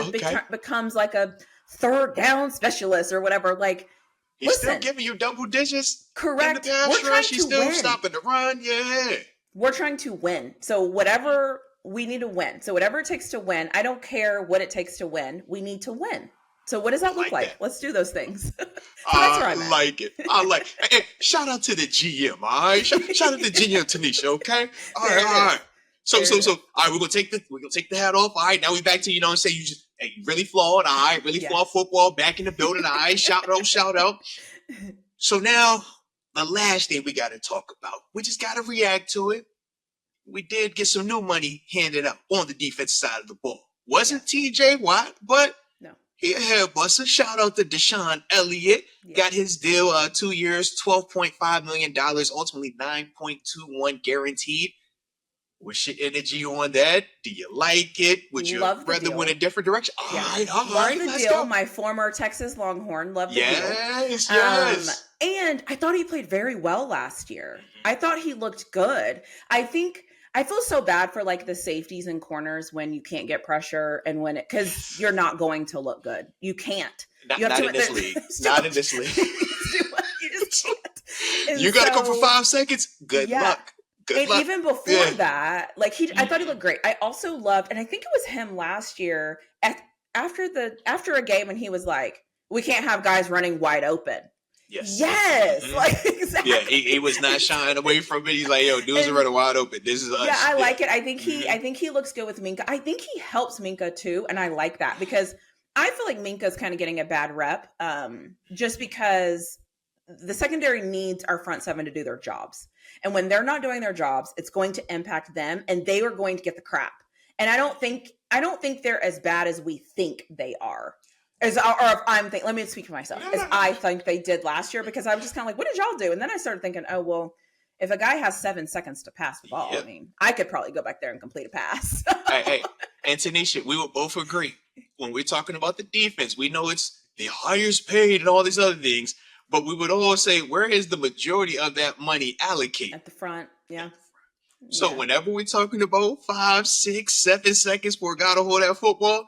becomes like a third down specialist or whatever. Like, he's still giving you double digits. Correct. In the pass rush. He's still stopping the run. Yeah. We're trying to win. So whatever we need to win. So whatever it takes to win. I don't care what it takes to win. We need to win. So what does that look like? Let's do those things. I like it. Hey, shout out to the GM, all right? Shout out to GM TaNeisha, okay? All right. So, all right, we're gonna take the hat off. All right, now we back to you really flawed, all right, flawed football back in the building, all right, shout out. So now the last thing we gotta talk about, we just gotta react to it. We did get some new money handed out on the defensive side of the ball. Wasn't TJ Watt, but he a head buster. Shout out to Deshaun Elliott. Yeah. Got his deal 2 years, $12.5 million, ultimately 9.21 guaranteed. What's your energy on that? Do you like it? Would you rather win a different direction? All right. Love the deal. Go. My former Texas Longhorn. Love the deal. Yes. And I thought he played very well last year. I thought he looked good. I feel so bad for like the safeties and corners when you can't get pressure and because you're not going to look good. You can't. Not in this league. Not in this league. You just can't. You got to go for 5 seconds. Good luck. And even before that, like I thought he looked great. I also loved, and I think it was him last year after a game when he was like, "We can't have guys running wide open." Yes. Mm-hmm. Like exactly. Yeah, he was not shying away from it. He's like, "Yo, dudes are running wide open. This is us." Yeah, I like it. I think he looks good with Minka. I think he helps Minka too, and I like that because I feel like Minka's kind of getting a bad rep, just because the secondary needs our front seven to do their jobs, and when they're not doing their jobs, it's going to impact them, and they are going to get the crap. And I don't think they're as bad as we think they are. Let me speak for myself, as I think they did last year, because I was just kind of like, what did y'all do? And then I started thinking, oh, well, if a guy has 7 seconds to pass the ball, I mean, I could probably go back there and complete a pass. Hey, and TaNeisha, we will both agree when we're talking about the defense, we know it's the highest paid and all these other things, but we would all say, where is the majority of that money allocated? At the front, yeah. So whenever we're talking about 5, 6, 7 seconds for a guy to hold that football,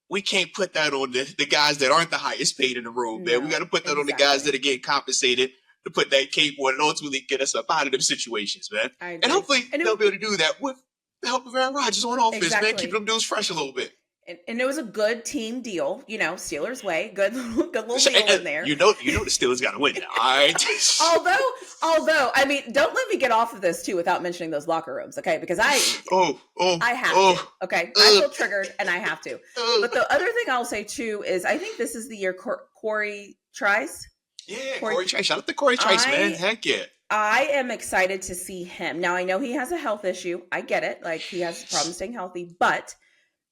we can't put that on the guys that aren't the highest paid in the room, man. We got to put that on the guys that are getting compensated to put that cape on and ultimately get us up out of them situations, man. And hopefully they'll be able to do that with the help of Aaron Rodgers on offense, man. Keep them dudes fresh a little bit. And it was a good team deal, Steelers way, good little deal in there. You know the Steelers got to win now, all right? although, I mean, don't let me get off of this too without mentioning those locker rooms, okay? Because I have to, okay? I feel triggered and I have to. But the other thing I'll say too is I think this is the year Corey Trice. Yeah, Corey Trice. Shout out to Corey Trice, man. Heck yeah. I am excited to see him. Now, I know he has a health issue. I get it. Like, he has problems staying healthy, but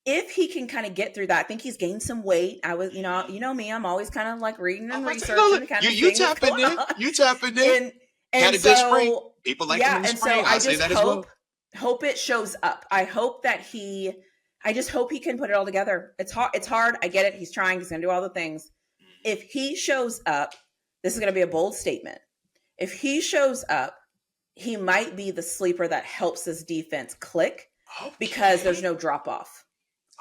if he can kind of get through that, I think he's gained some weight. I was, you know me, I'm always kind of like reading and researching. You tapping in. You tapping in. And had a good spring. People like him in the spring. So I just hope it shows up. I hope that I just hope he can put it all together. It's hard. I get it. He's trying. He's going to do all the things. If he shows up, this is going to be a bold statement. If he shows up, he might be the sleeper that helps this defense click because there's no drop off.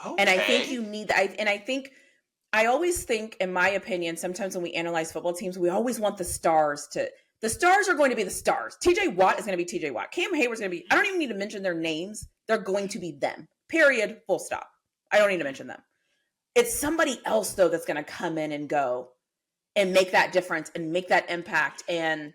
Okay. And I think you need that. I always think, in my opinion, sometimes when we analyze football teams, we always want the stars are going to be the stars. TJ Watt is going to be TJ Watt. Cam Hayward's going to be, I don't even need to mention their names. They're going to be them. Period. Full stop. I don't need to mention them. It's somebody else, though, that's going to come in and go and make that difference and make that impact. And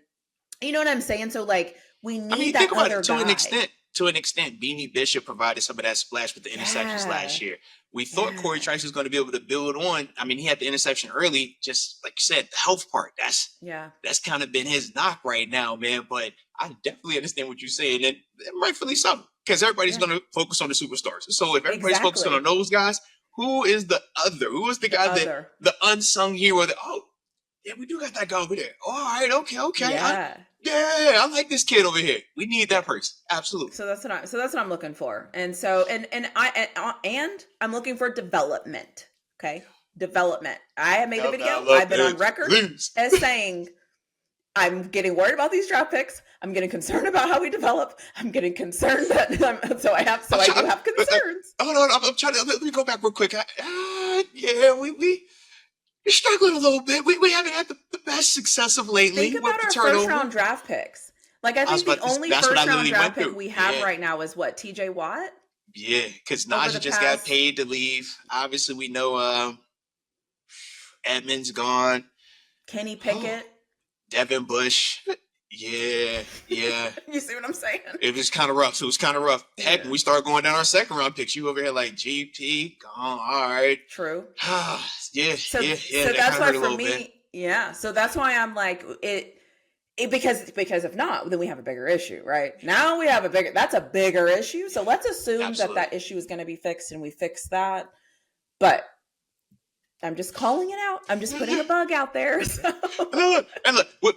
you know what I'm saying? So, like, we need that other guy. To an extent, Beanie Bishop provided some of that splash with the interceptions last year. We thought Corey Trice was going to be able to build on. I mean, he had the interception early, just like you said, the health part. That's kind of been his knock right now, man. But I definitely understand what you're saying, and rightfully so, because everybody's going to focus on the superstars. So if everybody's focusing on those guys, who is the other? Who is the guy that the unsung hero? We do got that guy over there. All right, okay. Yeah, I like this kid over here. We need that person. Absolutely. So that's what I'm looking for. And so I'm looking for development. Okay, development. I have made a video. I've been on record as saying I'm getting worried about these draft picks. I'm getting concerned about how we develop. I'm getting concerned that I do have concerns. I'm trying to let me go back real quick. We're struggling a little bit. We haven't had the best success of lately. Think about our first-round draft picks. Like, I think the only first-round draft pick we have right now is what, TJ Watt? Yeah, because Najee just got paid to leave. Obviously, we know Edmonds gone. Kenny Pickett. Devin Bush. Yeah. You see what I'm saying? It was kind of rough. Heck, when we started going down our second round picks, you over here like GP, gone. All right. True. So that's why for me, so that's why I'm like it because if not, then we have a bigger issue, right? Now we have that's a bigger issue. So let's assume that issue is going to be fixed and we fix that. But I'm just calling it out. I'm just putting a bug out there. So. Look,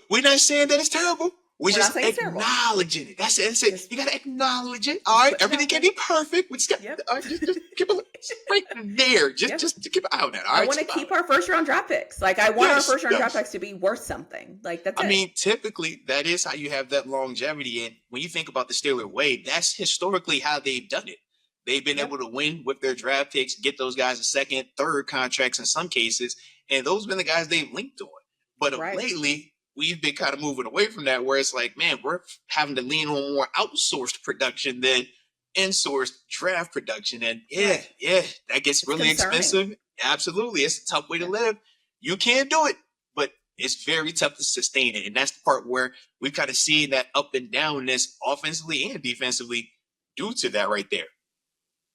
we're not saying that it's terrible. We're just acknowledging it. That's it. You got to acknowledge it. All right. Everything can be perfect. We just got just keep it right there. Just to keep it out there. All right. I want to keep our first round draft picks. Like, I want our first round draft picks to be worth something. Like, that's it. I mean, typically that is how you have that longevity. And when you think about the Steelers way, that's historically how they've done it. They've been able to win with their draft picks, get those guys a second, third contracts in some cases, and those have been the guys they've linked on. But lately, we've been kind of moving away from that, where it's like, man, we're having to lean on more outsourced production than in-sourced draft production. And that gets really expensive. Absolutely. It's a tough way to live. You can do it, but it's very tough to sustain it. And that's the part where we've kind of seen that up and downness offensively and defensively due to that right there.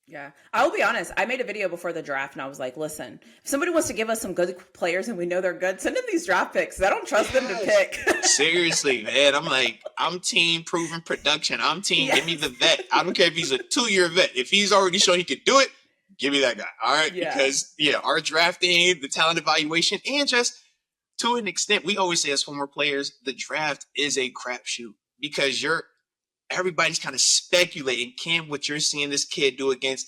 Yeah. I'll be honest. I made a video before the draft and I was like, listen, if somebody wants to give us some good players and we know they're good, send in these draft picks. I don't trust them to pick. Seriously, man. I'm team proven production. I'm team, give me the vet. I don't care if he's a 2-year vet. If he's already shown he could do it, give me that guy. All right. Yeah. Because our drafting, the talent evaluation, and just to an extent, we always say as former players, the draft is a crapshoot because everybody's kind of speculating, what you're seeing this kid do against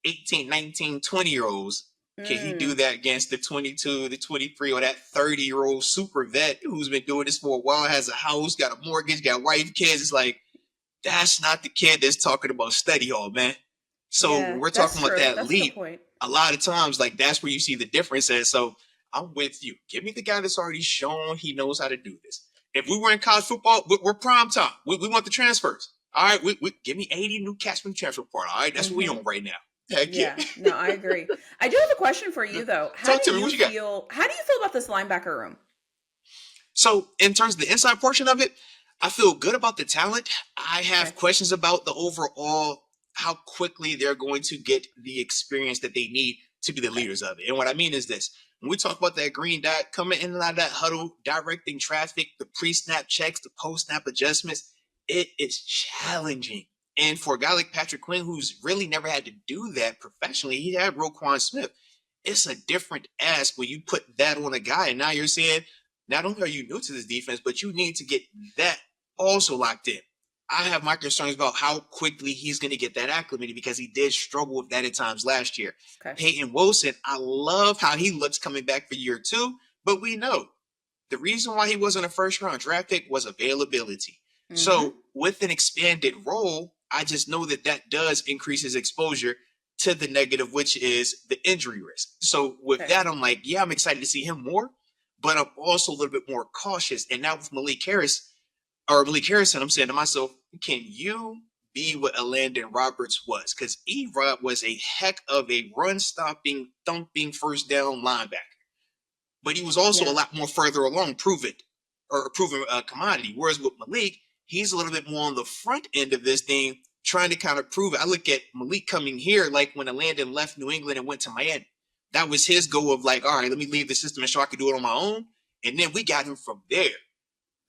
18, 19, 20-year-olds. Can he do that against the 22, the 23, or that 30-year-old super vet who's been doing this for a while, has a house, got a mortgage, got wife, kids? It's like, that's not the kid that's talking about study hall, man. So when we're talking about that leap, a lot of times, like, that's where you see the difference. And so I'm with you. Give me the guy that's already shown he knows how to do this. If we were in college football, we're prime time. We want the transfers. All right, we give me 80 new cats from the transfer portal. All right, that's what we on right now. Heck yeah. No, I agree. I do have a question for you though. How do you feel about this linebacker room? So in terms of the inside portion of it, I feel good about the talent. I have questions about the overall, how quickly they're going to get the experience that they need to be the leaders of it. And what I mean is this. When we talk about that green dot coming in and out of that huddle, directing traffic, the pre-snap checks, the post-snap adjustments, it is challenging. And for a guy like Patrick Quinn, who's really never had to do that professionally, he had Roquan Smith. It's a different ask when you put that on a guy. And now you're saying, not only are you new to this defense, but you need to get that also locked in. I have my concerns about how quickly he's going to get that acclimated because he did struggle with that at times last year. Peyton Wilson, I love how he looks coming back for year 2, but we know the reason why he wasn't a first-round draft pick was availability. So with an expanded role, I just know that does increase his exposure to the negative, which is the injury risk. So with that, I'm like, yeah, I'm excited to see him more, but I'm also a little bit more cautious. And now with Malik Harrison, I'm saying to myself, can you be what Aaron Rodgers was? Because E-Rod was a heck of a run-stopping, thumping first-down linebacker. But he was also a lot more further along, proven commodity. Whereas with Malik, he's a little bit more on the front end of this thing, trying to kind of prove it. I look at Malik coming here like when Landon left New England and went to Miami. That was his goal of like, all right, let me leave the system and show I can do it on my own. And then we got him from there.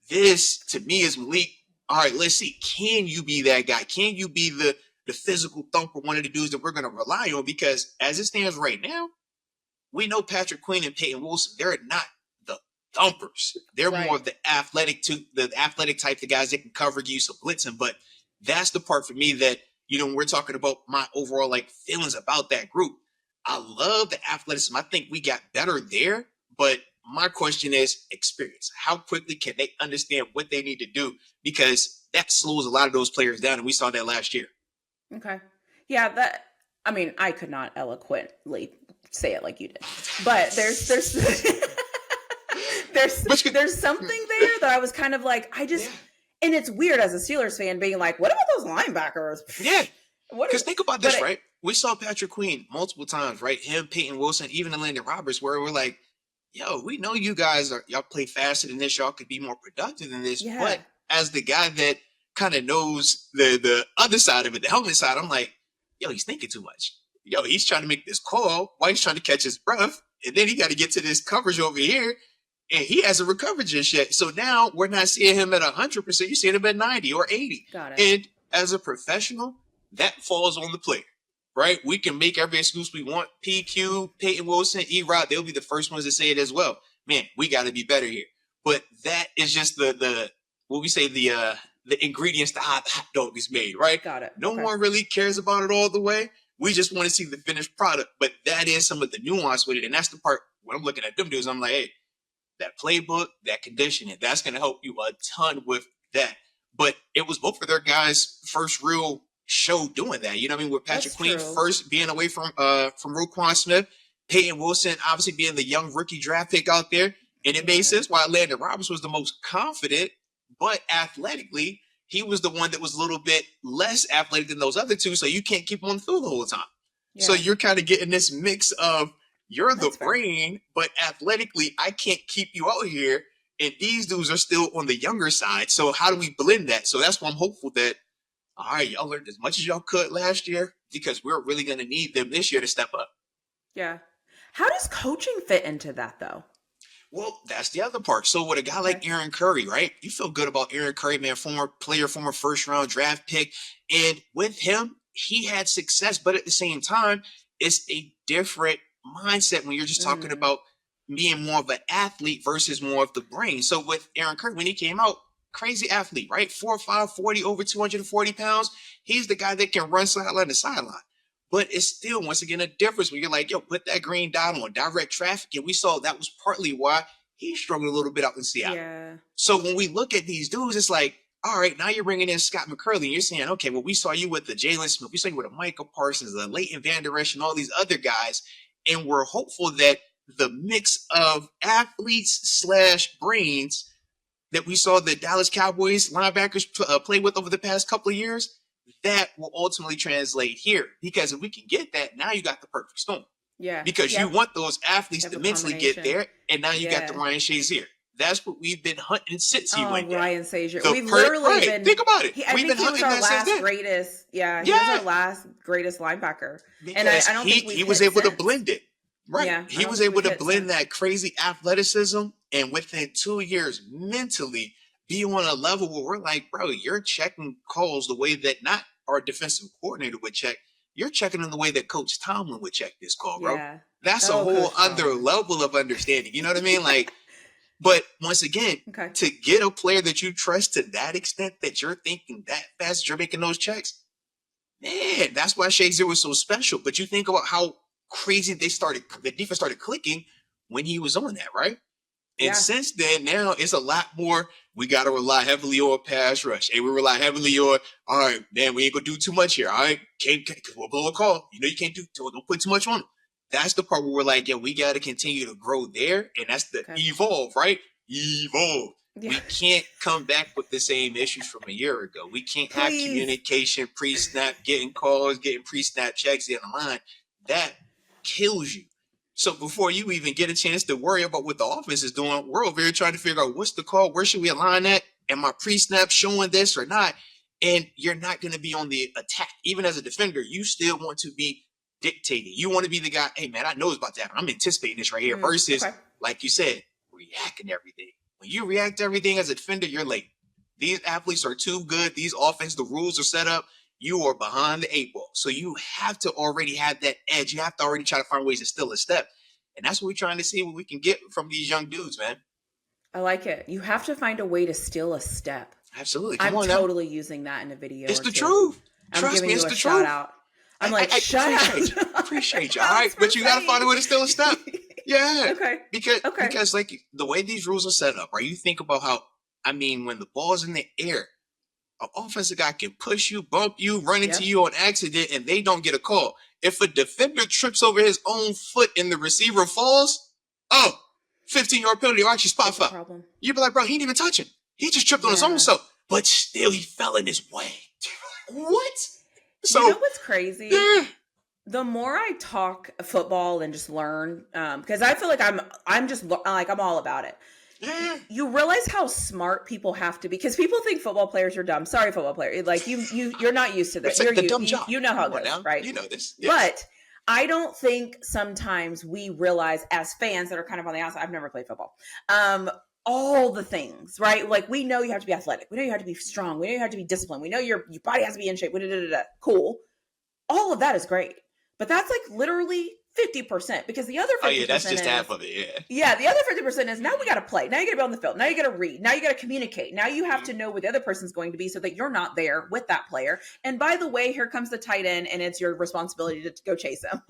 This, to me, is Malik. All right, let's see. Can you be that guy? Can you be the physical thumper, one of the dudes that we're going to rely on? Because as it stands right now, we know Patrick Quinn and Peyton Wilson, they're not the thumpers. They're more of the athletic type, the guys that can cover, give you some blitzing. But that's the part for me that, when we're talking about my overall feelings about that group. I love the athleticism. I think we got better there, but my question is experience. How quickly can they understand what they need to do? Because that slows a lot of those players down, and we saw that last year. Okay. Yeah, I could not eloquently say it like you did. But there's there's something there that I was kind of like, and it's weird as a Steelers fan being like, what about those linebackers? Yeah. Because think about this, right? We saw Patrick Queen multiple times, right? Him, Peyton Wilson, even Aaron Rodgers, where we're like, yo, we know you guys y'all play faster than this. Y'all could be more productive than this. Yeah. But as the guy that kind of knows the other side of it, the helmet side, I'm like, yo, he's thinking too much. Yo, he's trying to make this call while he's trying to catch his breath. And then he got to get to this coverage over here. And he hasn't recovered just yet. So now we're not seeing him at 100%. You're seeing him at 90 or 80. Got it. And as a professional, that falls on the player. Right? We can make every excuse we want. PQ, Peyton Wilson, E-Rod, they'll be the first ones to say it as well. Man, we got to be better here. But that is just the ingredients to how the hot dog is made, right? Got it. No one really cares about it all the way. We just want to see the finished product. But that is some of the nuance with it. And that's the part when I'm looking at them dudes, I'm like, hey, that playbook, that conditioning, that's going to help you a ton with that. But it was both of their guys' first real show doing that. You know what I mean? With Patrick Queen first being away from Roquan Smith, Peyton Wilson obviously being the young rookie draft pick out there. And it made sense why Landon Roberts was the most confident, but athletically, he was the one that was a little bit less athletic than those other two. So you can't keep on the field the whole time. Yeah. So you're kind of getting this mix of you're the brain, but athletically, I can't keep you out here. And these dudes are still on the younger side. So how do we blend that? So that's why I'm hopeful that, all right, y'all learned as much as y'all could last year because we're really going to need them this year to step up. Yeah. How does coaching fit into that, though? Well, that's the other part. So with a guy like Aaron Curry, right? You feel good about Aaron Curry, man, former first-round draft pick. And with him, he had success. But at the same time, it's a different mindset when you're just talking about being more of an athlete versus more of the brain. So with Aaron Curry, when he came out, crazy athlete, right? 4'5", 40, over 240 pounds. He's the guy that can run sideline to sideline. But it's still, once again, a difference when you're like, yo, put that green dot on direct traffic. And we saw that was partly why he struggled a little bit out in Seattle. Yeah. So when we look at these dudes, it's like, All right, now you're bringing in Scott McCurley, and you're saying, okay, well, we saw you with the Jalen Smith, we saw you with a Michael Parsons, the Leighton Vander Esch, and all these other guys, and we're hopeful that the mix of athletes / brains that we saw the Dallas Cowboys linebackers play with over the past couple of years, that will ultimately translate here. Because if we can get that, now you got the perfect storm. Yeah. Because you want those athletes to mentally get there, and now you got the Ryan Shazier. That's what we've been hunting since he went down. Ryan Shazier. We've literally been. Think about it. We've been hunting that since then. He was our last greatest linebacker. Because and I don't think he was able to blend it. Right. Yeah, he was able to blend that crazy athleticism, and within 2 years, mentally be on a level where we're like, bro, you're checking calls the way that not our defensive coordinator would check. You're checking in the way that Coach Tomlin would check this call, bro. Yeah. That's a whole other level of understanding. You know what I mean? Like, but once again, to get a player that you trust to that extent that you're thinking that fast, you're making those checks, man, that's why Shazier was so special. But you think about how crazy the defense started clicking when he was on that, right? And since then, now it's a lot more. We got to rely heavily on pass rush. And we rely heavily on, all right, man, we ain't going to do too much here. All right, we'll blow a call. You know, you can't don't put too much on them. That's the part where we're like, we got to continue to grow there. And that's the evolve, right? Evolve. Yeah. We can't come back with the same issues from a year ago. We can't have communication, pre-snap, getting calls, getting pre-snap checks in the line. That kills you. So before you even get a chance to worry about what the offense is doing, we're over here trying to figure out what's the call, where should we align that? Am I pre-snap showing this or not? And you're not going to be on the attack. Even as a defender, you still want to be dictating. You want to be the guy, hey, man, I know it's about to happen. I'm anticipating this right here versus, like you said, reacting to everything. When you react to everything as a defender, you're late. These athletes are too good. These offense, the rules are set up. You are behind the 8 ball. So you have to already have that edge. You have to already try to find ways to steal a step. And that's what we're trying to see what we can get from these young dudes, man. I like it. You have to find a way to steal a step. Absolutely. I'm totally using that in a video. It's the truth. Trust me, it's the truth. Shout out. I'm like, shut up. Appreciate you. All right. But you got to find a way to steal a step. Yeah. Because like the way these rules are set up, right? You think about how, I mean, when the ball's in the air, an offensive guy can push you, bump you, run into you on accident, and they don't get a call. If a defender trips over his own foot and the receiver falls, 15-yard penalty or actually spot foul. You'd be like, bro, he didn't even touch him. He just tripped on his own self. But still, he fell in his way. What? So, you know what's crazy? Yeah. The more I talk football and just learn, because I feel like I'm all about it. Yeah. You realize how smart people have to be, because people think football players are dumb. Sorry, football player. Like you're not used to this. It's like the dumb job. You know how it goes, now. Right? You know this. Yes. But I don't think sometimes we realize as fans that are kind of on the outside. I've never played football. All the things, right? Like we know you have to be athletic. We know you have to be strong. We know you have to be disciplined. We know your body has to be in shape. Cool. All of that is great. But that's like literally 50%, because the other 50%. Oh, yeah, that's just half of it. Yeah. Yeah. The other 50% is now we got to play. Now you got to be on the field. Now you got to read. Now you got to communicate. Now you have to know where the other person's going to be so that you're not there with that player. And by the way, here comes the tight end, and it's your responsibility to go chase him.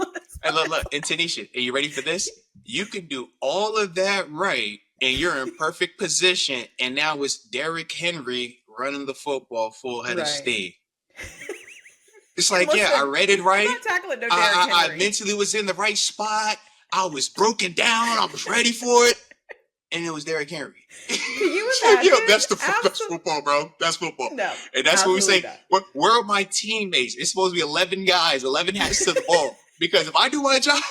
And look. And TaNeisha, are you ready for this? You can do all of that right, and you're in perfect position. And now it's Derrick Henry running the football full head of steam. It's like, I read it right. I'm not tackling no Derrick Henry. I mentally was in the right spot. I was broken down. I was ready for it. And it was Derrick Henry. Can you imagine? That's football, bro. That's football. No. And that's what we say. Where are my teammates? It's supposed to be 11 guys, 11 hats to the ball. Because if I do my job,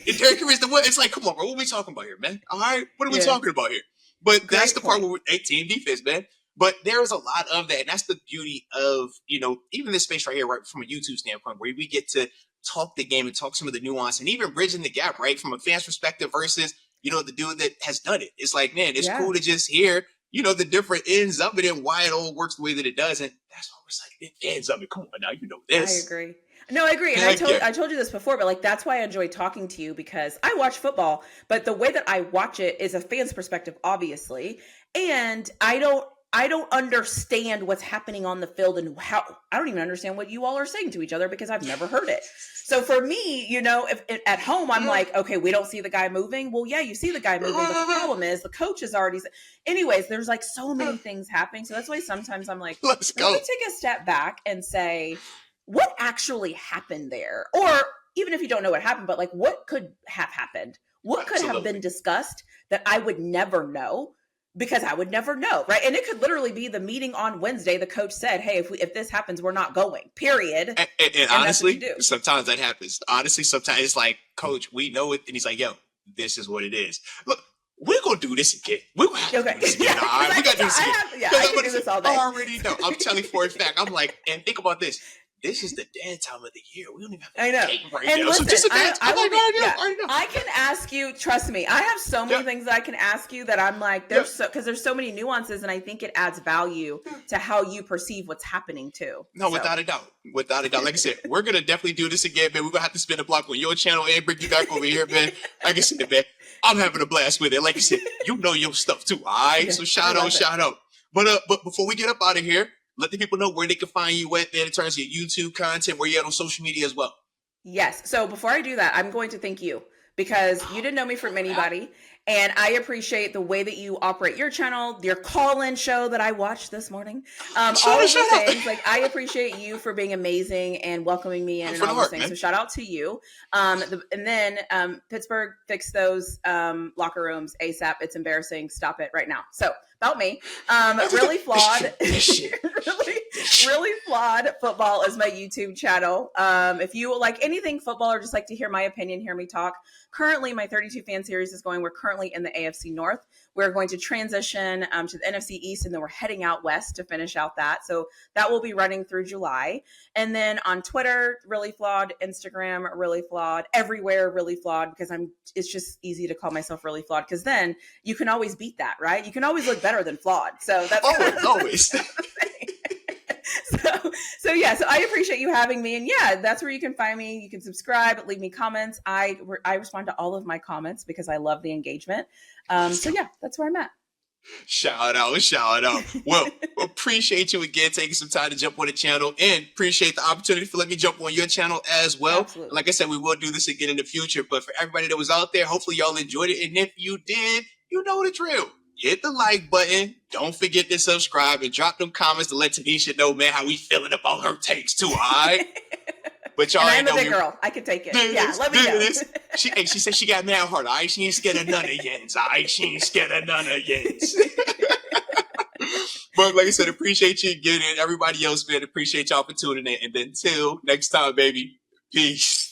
if Derrick Henry's the one, it's like, come on, bro. What are we talking about here, man? All right? What are we talking about here? But that's the part where we're team defense, man. But there's a lot of that, and that's the beauty of, even this space right here, right, from a YouTube standpoint, where we get to talk the game and talk some of the nuance and even bridging the gap, right, from a fan's perspective versus, the dude that has done it. It's like, man, it's cool to just hear, the different ends of it and why it all works the way that it does. And that's what we're like, the ends of it. Come on now, you know this. I agree. No, I agree. And I told you this before, but like, that's why I enjoy talking to you, because I watch football, but the way that I watch it is a fan's perspective, obviously. And I don't I don't understand what's happening on the field and how I don't even understand what you all are saying to each other because I've never heard it. So for me, if at home, I'm like, okay, we don't see the guy moving. Well, yeah, you see the guy moving. But the problem is the coach is already. Anyways, there's like so many things happening. So that's why sometimes I'm like, let me take a step back and say, what actually happened there? Or even if you don't know what happened, but like what could have happened? What could have been discussed that I would never know? Because I would never know, right? And it could literally be the meeting on Wednesday. The coach said, hey, if this happens, we're not going, period. And honestly, sometimes that happens. Honestly, sometimes it's like, coach, we know it. And he's like, yo, this is what it is. Look, we're going to do this again. We're going to do this again. All right, we got to do this again. I can do this all day. I already know. I'm telling you for a fact. I'm like, and think about this. This is the dead time of the year. We don't even have a game right now. Listen, so just a dance. I can ask you, trust me, I have so many things that I can ask you that I'm like, because there's so many nuances, and I think it adds value to how you perceive what's happening too. No, without a doubt. Without a doubt. Like I said, we're going to definitely do this again, man. We're going to have to spin a block on your channel and bring you back over here, man. Like I said, man, I'm having a blast with it. Like you said, you know your stuff too, all right? So shout out. But before we get up out of here, let the people know where they can find you at, man, in terms of your YouTube content, where you're at on social media as well. Yes. So before I do that, I'm going to thank you because you didn't know me from anybody. And I appreciate the way that you operate your channel, your call-in show that I watched this morning. All of the things. Like, I appreciate you for being amazing and welcoming me in and all those things. Man. So shout out to you. And then Pittsburgh, fix those locker rooms ASAP. It's embarrassing. Stop it right now. So about me, really flawed, really flawed football is my YouTube channel. If you like anything football or just like to hear my opinion, hear me talk. Currently, my 32 fan series is going. We're currently in the AFC North. We're going to transition to the NFC East, and then we're heading out west to finish out that. So that will be running through July. And then on Twitter, really flawed. Instagram, really flawed. Everywhere, really flawed, because it's just easy to call myself really flawed, because then you can always beat that, right? You can always look better than flawed. So that's always. So I appreciate you having me, and yeah, that's where you can find me. You can subscribe, leave me comments. I respond to all of my comments because I love the engagement. So yeah, that's where I'm at. Shout out. Well, appreciate you again taking some time to jump on the channel, and appreciate the opportunity for letting me jump on your channel as well. Absolutely. Like I said, we will do this again in the future, but for everybody that was out there, hopefully y'all enjoyed it. And if you did, you know the drill. Hit the like button. Don't forget to subscribe and drop them comments to let TaNeisha know, man, how we feeling about her takes too, all right? But y'all I'm a big girl. I can take it. Let me know. She said she got mad heart, all right? She ain't scared of none of yens, all right? She ain't scared of none of yens. But like I said, appreciate you again, and everybody else, man. Appreciate y'all for tuning in. And then till next time, baby. Peace.